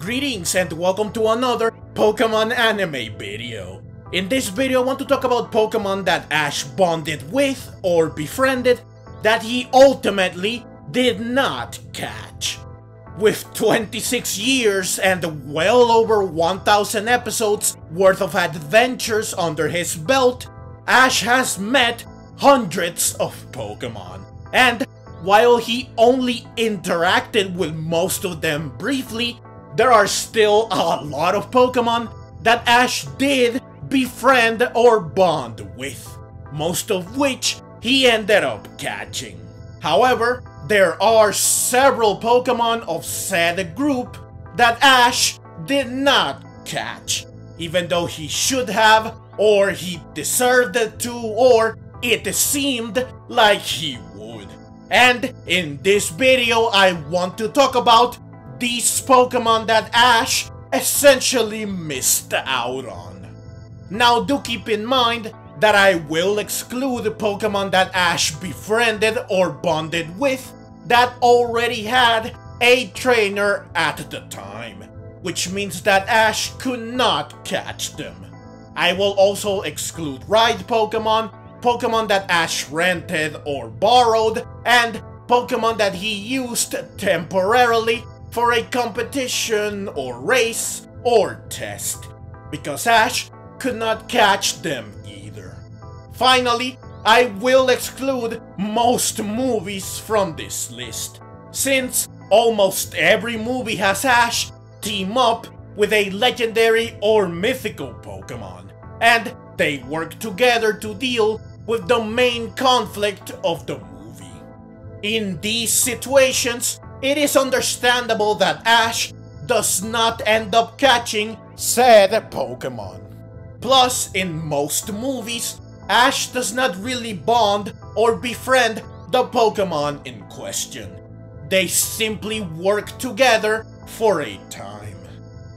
Greetings and welcome to another Pokemon anime video. In this video I want to talk about Pokemon that Ash bonded with or befriended that he ultimately did not catch. With 26 years and well over 1,000 episodes worth of adventures under his belt, Ash has met hundreds of Pokemon. And while he only interacted with most of them briefly, there are still a lot of Pokemon that Ash did befriend or bond with, most of which he ended up catching. However, there are several Pokemon of said group that Ash did not catch, even though he should have, or he deserved it to, or it seemed like he would. And in this video I want to talk about these Pokemon that Ash essentially missed out on. Now do keep in mind that I will exclude Pokemon that Ash befriended or bonded with that already had a trainer at the time, which means that Ash could not catch them. I will also exclude ride Pokemon, Pokemon that Ash rented or borrowed, and Pokemon that he used temporarily for a competition or race or test, because Ash could not catch them either. Finally, I will exclude most movies from this list, since almost every movie has Ash team up with a legendary or mythical Pokemon, and they work together to deal with the main conflict of the movie. In these situations, it is understandable that Ash does not end up catching said Pokemon. Plus, in most movies, Ash does not really bond or befriend the Pokemon in question. They simply work together for a time.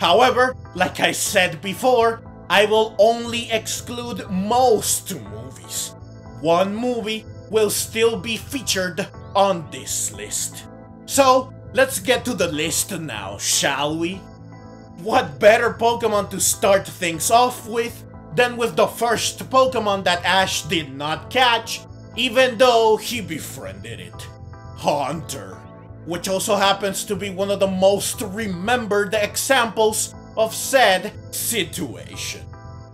However, like I said before, I will only exclude most movies. One movie will still be featured on this list. So, let's get to the list now, shall we? What better Pokemon to start things off with than with the first Pokemon that Ash did not catch, even though he befriended it? Haunter, which also happens to be one of the most remembered examples of said situation.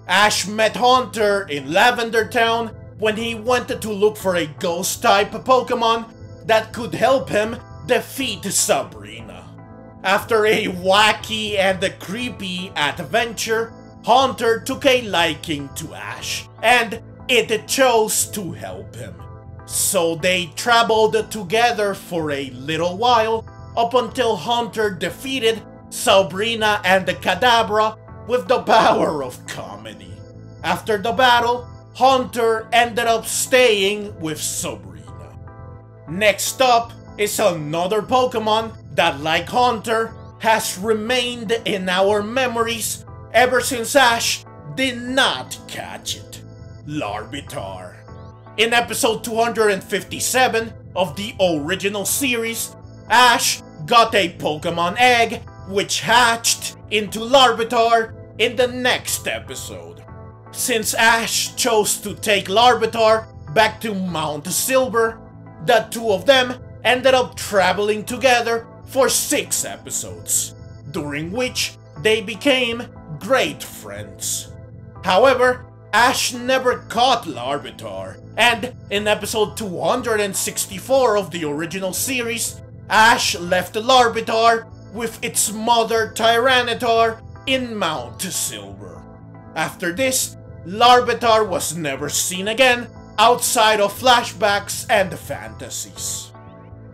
Ash met Haunter in Lavender Town when he went to look for a ghost-type Pokemon that could help him defeat Sabrina. After a wacky and creepy adventure, Haunter took a liking to Ash, and it chose to help him. So they traveled together for a little while, up until Haunter defeated Sabrina and the Kadabra with the power of comedy. After the battle, Haunter ended up staying with Sabrina. Next up is another Pokemon that, like Haunter, has remained in our memories ever since Ash did not catch it. Larvitar. In episode 257 of the original series, Ash got a Pokemon egg which hatched into Larvitar in the next episode. Since Ash chose to take Larvitar back to Mount Silver, the two of them ended up traveling together for 6 episodes, during which they became great friends. However, Ash never caught Larvitar, and in episode 264 of the original series, Ash left Larvitar with its mother Tyranitar in Mount Silver. After this, Larvitar was never seen again outside of flashbacks and fantasies.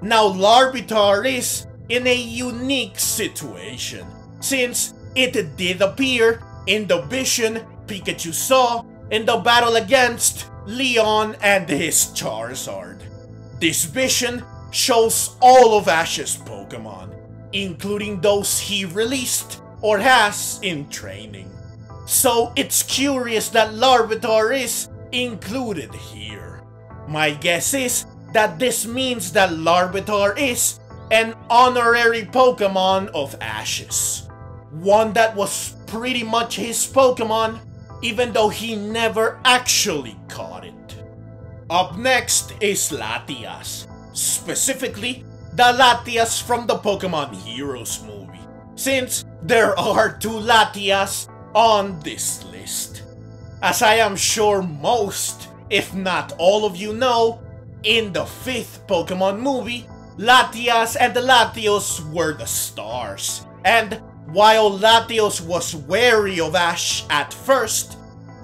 Now Larvitar is in a unique situation, since it did appear in the vision Pikachu saw in the battle against Leon and his Charizard. This vision shows all of Ash's Pokemon, including those he released or has in training. So it's curious that Larvitar is included here. My guess is that this means that Larvitar is an honorary Pokemon of Ash's. one that was pretty much his Pokémon, even though he never actually caught it. Up next is Latias, specifically the Latias from the Pokémon Heroes movie, since there are 2 Latias on this list. As I am sure most, if not all of you know, in the 5th Pokémon movie, Latias and Latios were the stars, and while Latios was wary of Ash at first,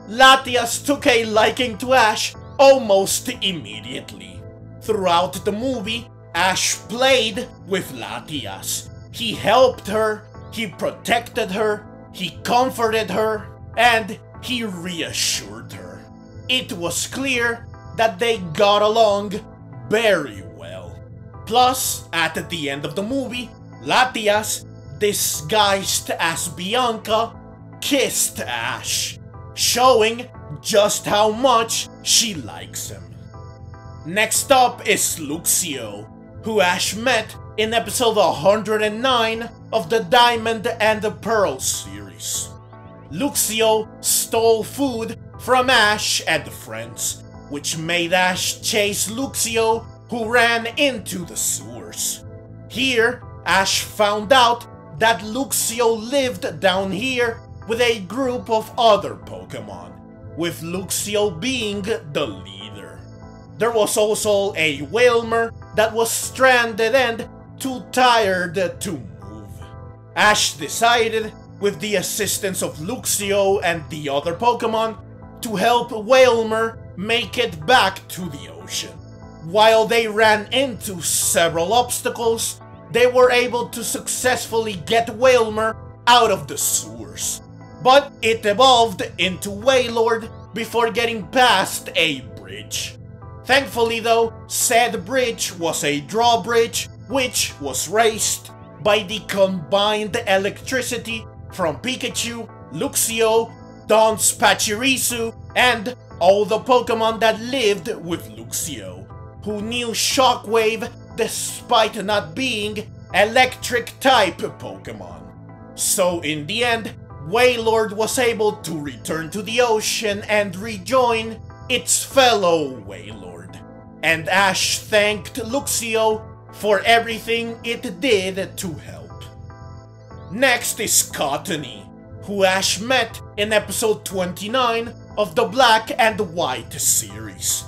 Latias took a liking to Ash almost immediately. Throughout the movie, Ash played with Latias. He helped her, he protected her, he comforted her, and he reassured her. It was clear that they got along very well. Plus, at the end of the movie, Latias, disguised as Bianca, kissed Ash, showing just how much she likes him. Next up is Luxio, who Ash met in episode 109 of the Diamond and the Pearl series. Luxio stole food from Ash and friends, which made Ash chase Luxio, who ran into the sewers. Here, Ash found out that Luxio lived down here with a group of other Pokémon, with Luxio being the leader. There was also a Wailmer that was stranded and too tired to move. Ash decided, with the assistance of Luxio and the other Pokémon, to help Wailmer make it back to the ocean. While they ran into several obstacles, they were able to successfully get Wailmer out of the sewers. But it evolved into Wailord before getting past a bridge. Thankfully though, said bridge was a drawbridge which was raised by the combined electricity from Pikachu, Luxio, Dawn's Pachirisu, and all the Pokémon that lived with Luxio, who knew Shockwave despite not being electric-type Pokémon. So in the end, Wailord was able to return to the ocean and rejoin its fellow Wailord, and Ash thanked Luxio for everything it did to help. Next is Cottony, who Ash met in episode 29 of the Black and White series.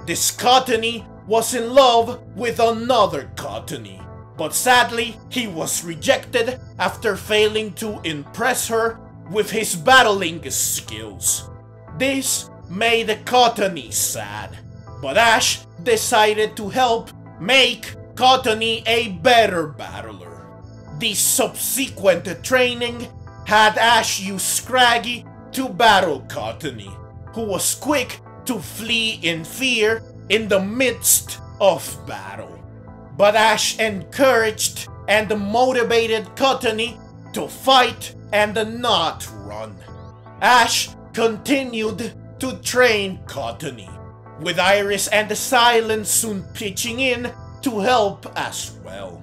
This Cottony was in love with another Cottony, but sadly he was rejected after failing to impress her with his battling skills. This made Cottony sad, but Ash decided to help make Cottony a better battler. The subsequent training had Ash use Scraggy to battle Cottony, who was quick to flee in fear in the midst of battle. But Ash encouraged and motivated Cottony to fight and not run. Ash continued to train Cottony, with Iris and Silence soon pitching in to help as well.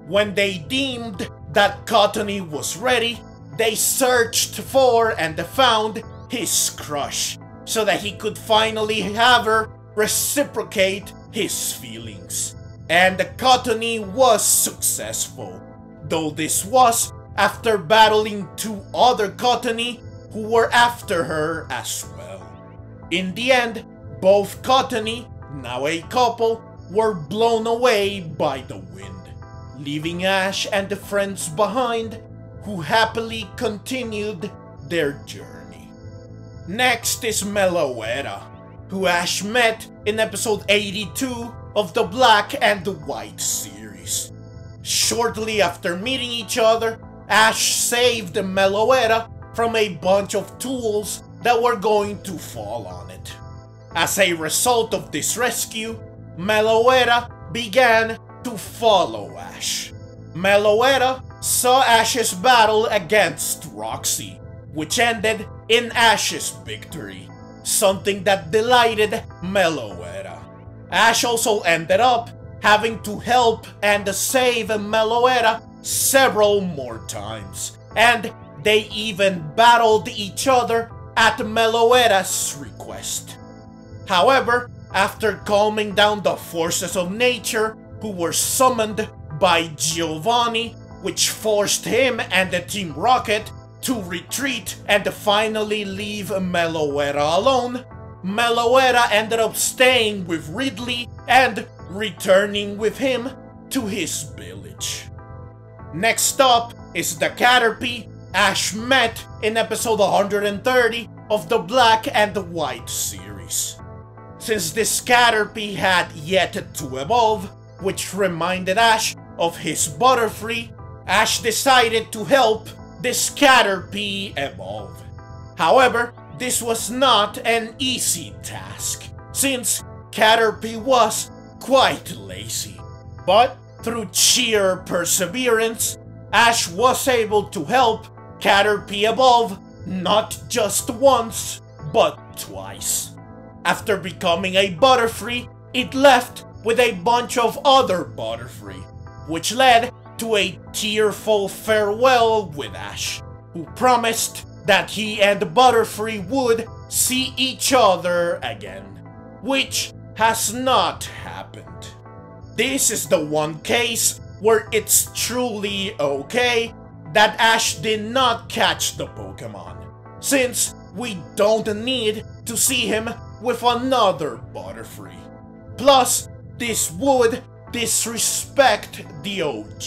When they deemed that Cottony was ready, they searched for and found his crush, so that he could finally have her reciprocate his feelings. And Cottony was successful, though this was after battling 2 other Cottony who were after her as well. In the end, both Cottony, now a couple, were blown away by the wind, leaving Ash and the friends behind, who happily continued their journey. Next is Meloetta, who Ash met in episode 82 of the Black and White series. Shortly after meeting each other, Ash saved Meloetta from a bunch of tools that were going to fall on it. As a result of this rescue, Meloetta began to follow Ash. Meloetta saw Ash's battle against Roxy, which ended in Ash's victory, something that delighted Meloetta. Ash also ended up having to help and save Meloetta several more times, and they even battled each other at Meloetta's request. However, after calming down the forces of nature who were summoned by Giovanni, which forced him and the Team Rocket to retreat and finally leave Meloetta alone, Meloetta ended up staying with Ridley and returning with him to his village. Next up is the Caterpie Ash met in episode 130 of the Black and White series. Since this Caterpie had yet to evolve, which reminded Ash of his Butterfree, Ash decided to help this Caterpie evolve. However, this was not an easy task, since Caterpie was quite lazy. But through sheer perseverance, Ash was able to help Caterpie evolve not just once, but twice. After becoming a Butterfree, it left with a bunch of other Butterfree, which led to a tearful farewell with Ash, who promised that he and Butterfree would see each other again, which has not happened. This is the one case where it's truly okay that Ash did not catch the Pokémon, since we don't need to see him with another Butterfree. Plus, this would disrespect the OG.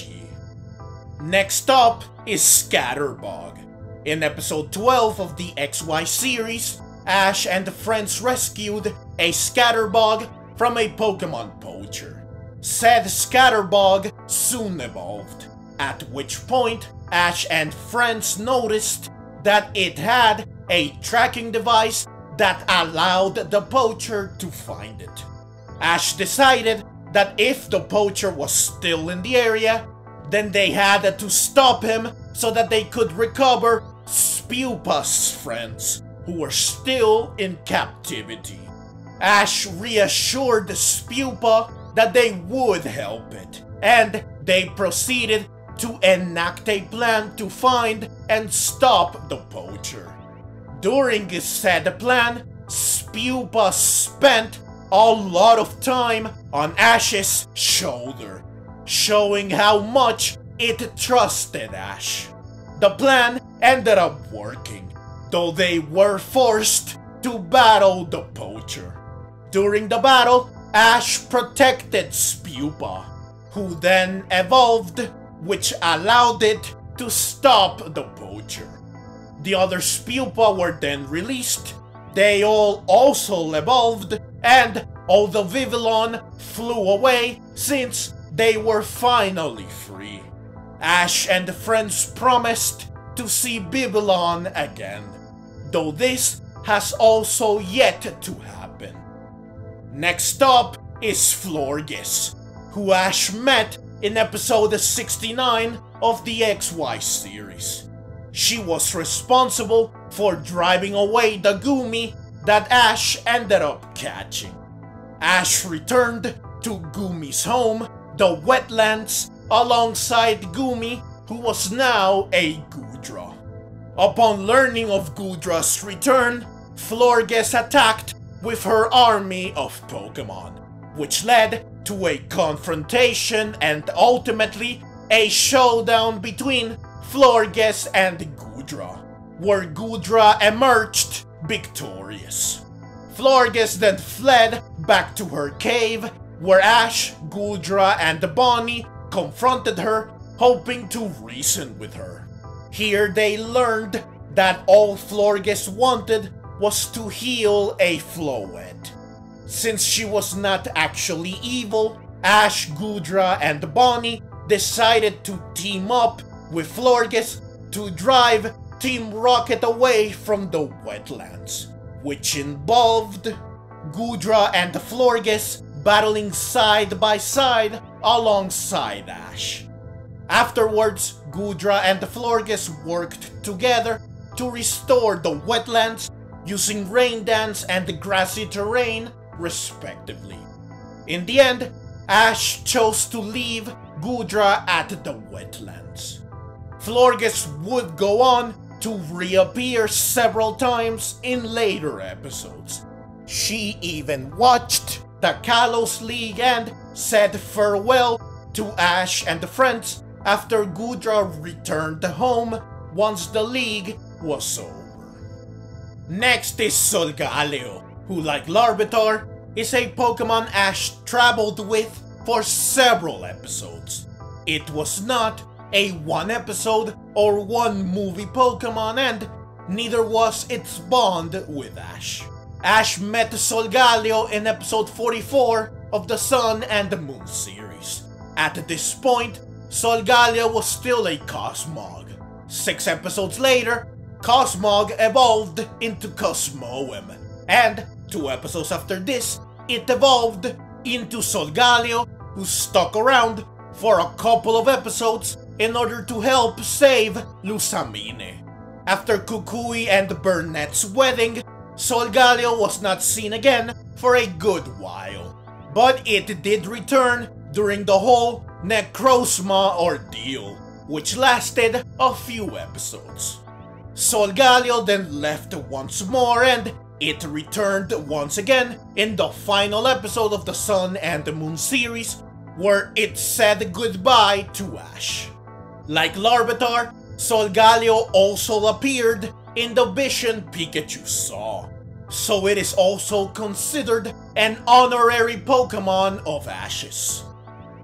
Next up is Scatterbug. In episode 12 of the XY series, Ash and friends rescued a Scatterbug from a Pokémon poacher. Said Scatterbug soon evolved, at which point Ash and friends noticed that it had a tracking device that allowed the poacher to find it. Ash decided that if the poacher was still in the area, then they had to stop him so that they could recover Spupa's friends, who were still in captivity. Ash reassured Spupa that they would help it, and they proceeded to enact a plan to find and stop the poacher. During said plan, Spupa spent a lot of time on Ash's shoulder, showing how much it trusted Ash. The plan ended up working, though they were forced to battle the poacher. During the battle, Ash protected Spupa, who then evolved, which allowed it to stop the poacher. The other Spupa were then released. They all also evolved, and all the Vivillon flew away since they were finally free. Ash and friends promised to see Vivillon again, though this has also yet to happen. Next up is Florges, who Ash met in episode 69 of the XY series. She was responsible for driving away the Goomy that Ash ended up catching. Ash returned to Goomy's home, the wetlands, alongside Goomy, who was now a Goodra. Upon learning of Goodra's return, Florges attacked with her army of Pokémon, which led to a confrontation and ultimately a showdown between Florges and Goodra, where Goodra emerged victorious. Florges then fled back to her cave, where Ash, Goodra, and Bonnie confronted her, hoping to reason with her. Here they learned that all Florges wanted was to heal a Floette. Since she was not actually evil, Ash, Goodra, and Bonnie decided to team up with Florges to drive Team Rocket away from the wetlands, which involved Goodra and Florges battling side by side alongside Ash. Afterwards, Goodra and Florges worked together to restore the wetlands using Rain Dance and Grassy Terrain, respectively. In the end, Ash chose to leave Goodra at the wetlands. Florges would go on to reappear several times in later episodes. She even watched the Kalos League and said farewell to Ash and the friends after Gudra returned home once the league was over. Next is Solgaleo, who, like Larvitar, is a Pokemon Ash traveled with for several episodes. It was not a one episode or one movie Pokemon, and neither was its bond with Ash. Ash met Solgaleo in episode 44 of the Sun and the Moon series. At this point, Solgaleo was still a Cosmog. 6 episodes later, Cosmog evolved into Cosmoem, and 2 episodes after this, it evolved into Solgaleo, who stuck around for a couple of episodes in order to help save Lusamine. After Kukui and Burnett's wedding, Solgaleo was not seen again for a good while, but it did return during the whole Necrozma ordeal, which lasted a few episodes. Solgaleo then left once more, and it returned once again in the final episode of the Sun and the Moon series, where it said goodbye to Ash. Like Larvitar, Solgaleo also appeared in the vision Pikachu saw, so it is also considered an honorary Pokemon of Ash's.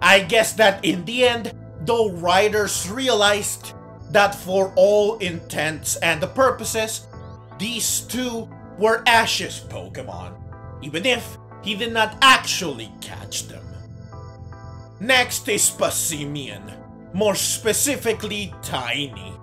I guess that in the end, the writers realized that for all intents and purposes, these two were Ash's Pokemon, even if he did not actually catch them. Next is Passimian, more specifically Tiny.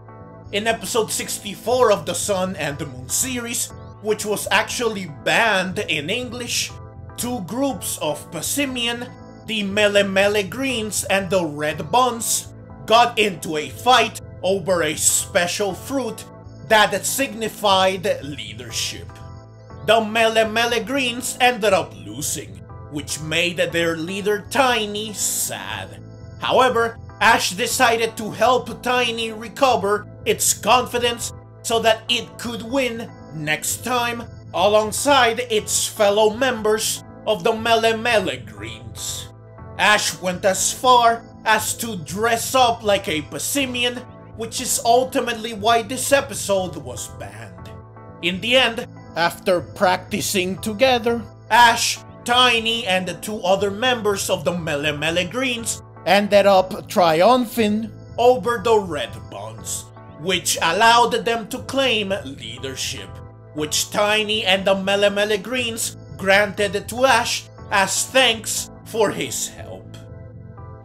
In episode 64 of the Sun and the Moon series, which was actually banned in English, 2 groups of Passimian, the Mele Greens and the Red Buns, got into a fight over a special fruit that signified leadership. The Mele Greens ended up losing, which made their leader Tiny sad. However, Ash decided to help Tiny recover its confidence so that it could win next time alongside its fellow members of the Mele Greens. Ash went as far as to dress up like a Passimian, which is ultimately why this episode was banned. In the end, after practicing together, Ash, Tiny, and the 2 other members of the Mele Greens ended up triumphing over the Red Buns, which allowed them to claim leadership, which Tiny and the Mele Greens granted to Ash as thanks for his help.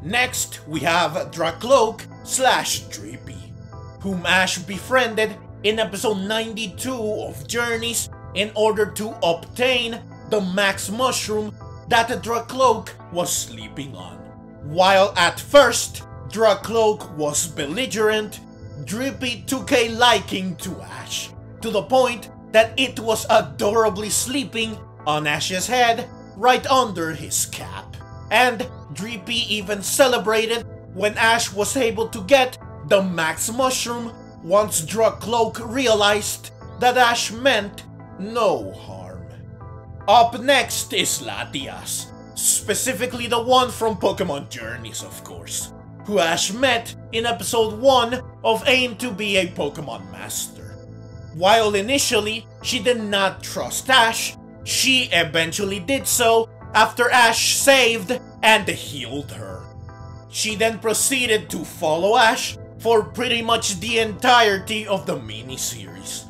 Next, we have Dracloak/Drippy, whom Ash befriended in episode 92 of Journeys in order to obtain the Max Mushroom that Dracloak was sleeping on. While at first, Dracloak was belligerent, Drippy took a liking to Ash, to the point that it was adorably sleeping on Ash's head right under his cap. And Drippy even celebrated when Ash was able to get the Max Mushroom once Dracloak realized that Ash meant no harm. Up next is Latias, specifically the one from Pokémon Journeys, of course, who Ash met in episode 1 of Aim to be a Pokémon Master. While initially she did not trust Ash, she eventually did so after Ash saved and healed her. She then proceeded to follow Ash for pretty much the entirety of the miniseries.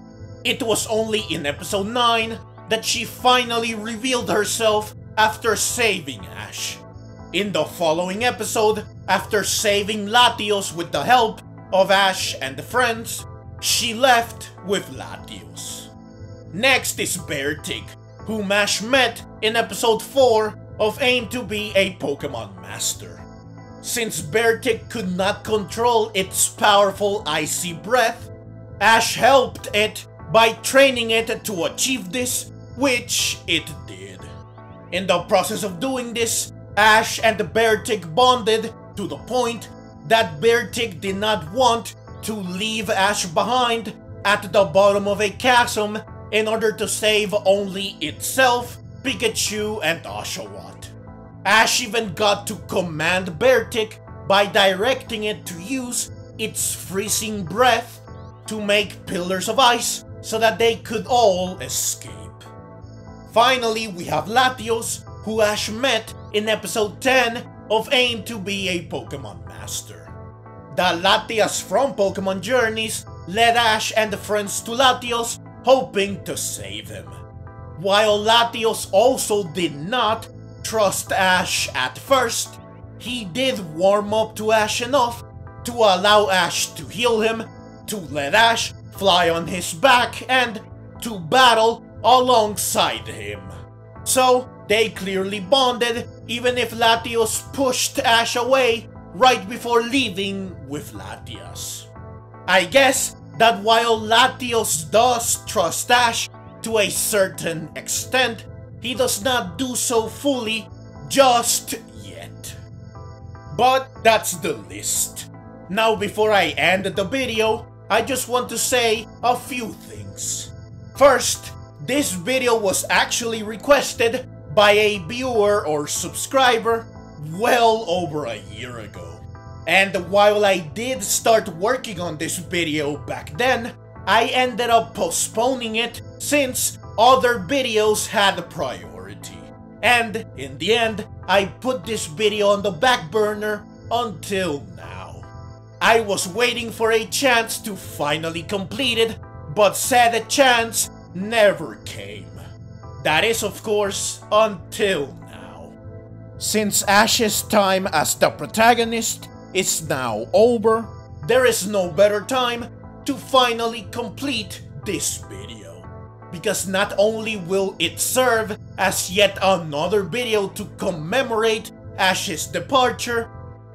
It was only in episode 9 that she finally revealed herself after saving Ash. In the following episode, after saving Latios with the help of Ash and the friends, she left with Latios. Next is Beartic, whom Ash met in episode 4 of Aim to be a Pokémon Master. Since Beartic could not control its powerful icy breath, Ash helped it by training it to achieve this, which it did. In the process of doing this, Ash and Beartic bonded to the point that Beartic did not want to leave Ash behind at the bottom of a chasm in order to save only itself, Pikachu, and Oshawott. Ash even got to command Beartic by directing it to use its freezing breath to make pillars of ice so that they could all escape. Finally, we have Latios, who Ash met in episode 10 of Aim to be a Pokemon Master. The Latias from Pokemon Journeys led Ash and the friends to Latios, hoping to save him. While Latios also did not trust Ash at first, he did warm up to Ash enough to allow Ash to heal him, to let Ash fly on his back, and to battle alongside him. So, they clearly bonded, even if Latios pushed Ash away right before leaving with Latias. I guess that while Latios does trust Ash to a certain extent, he does not do so fully just yet. But that's the list. Now, before I end the video, I just want to say a few things. First, this video was actually requested by a viewer or subscriber well over a year ago. And while I did start working on this video back then, I ended up postponing it since other videos had priority. And in the end, I put this video on the back burner until now. I was waiting for a chance to finally complete it, but said chance never came. That is, of course, until now. Since Ash's time as the protagonist is now over, there is no better time to finally complete this video. Because not only will it serve as yet another video to commemorate Ash's departure,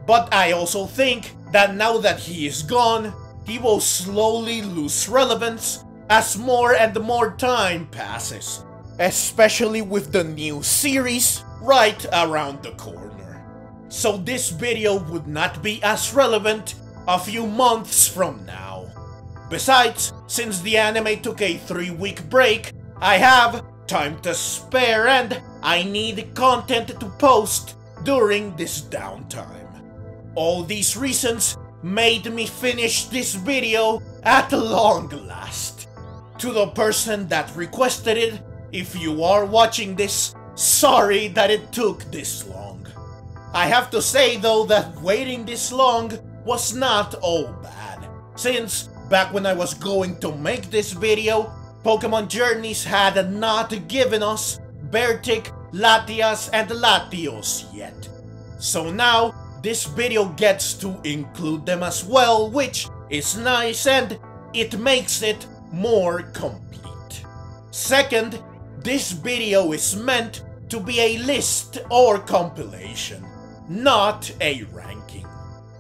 but I also think that now that he is gone, he will slowly lose relevance as more and more time passes, especially with the new series right around the corner. So this video would not be as relevant a few months from now. Besides, since the anime took a 3-week break, I have time to spare and I need content to post during this downtime. All these reasons made me finish this video at long last. To the person that requested it, if you are watching this, sorry that it took this long. I have to say though that waiting this long was not all bad, since back when I was going to make this video, Pokemon Journeys had not given us Beartic, Latias, and Latios yet. So now, this video gets to include them as well, which is nice and it makes it more complete. Second, this video is meant to be a list or compilation, not a ranking.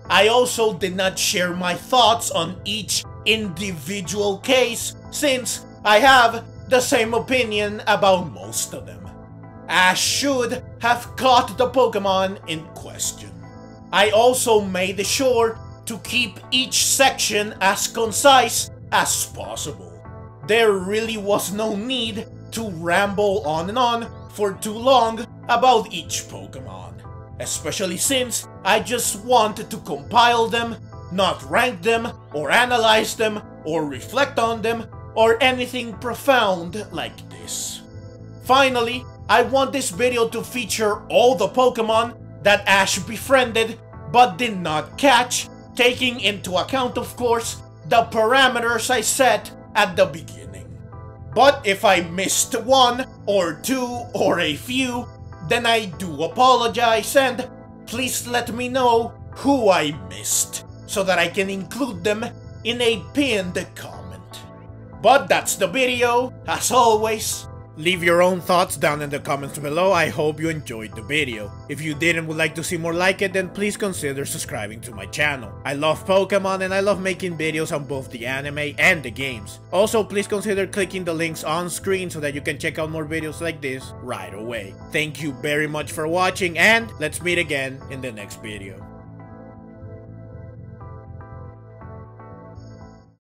I also did not share my thoughts on each individual case since I have the same opinion about most of them. Ash should have caught the Pokemon in question. I also made sure to keep each section as concise as possible. There really was no need to ramble on and on for too long about each Pokemon, especially since I just wanted to compile them, not rank them or analyze them or reflect on them or anything profound like this. Finally, I want this video to feature all the Pokemon that Ash befriended but did not catch, taking into account, of course, the parameters I set at the beginning. But if I missed one or two or a few, then I do apologize and please let me know who I missed so that I can include them in a pinned comment. But that's the video, as always. Leave your own thoughts down in the comments below. I hope you enjoyed the video. If you did and would like to see more like it, then please consider subscribing to my channel. I love Pokemon and I love making videos on both the anime and the games. Also, please consider clicking the links on screen so that you can check out more videos like this right away. Thank you very much for watching and let's meet again in the next video.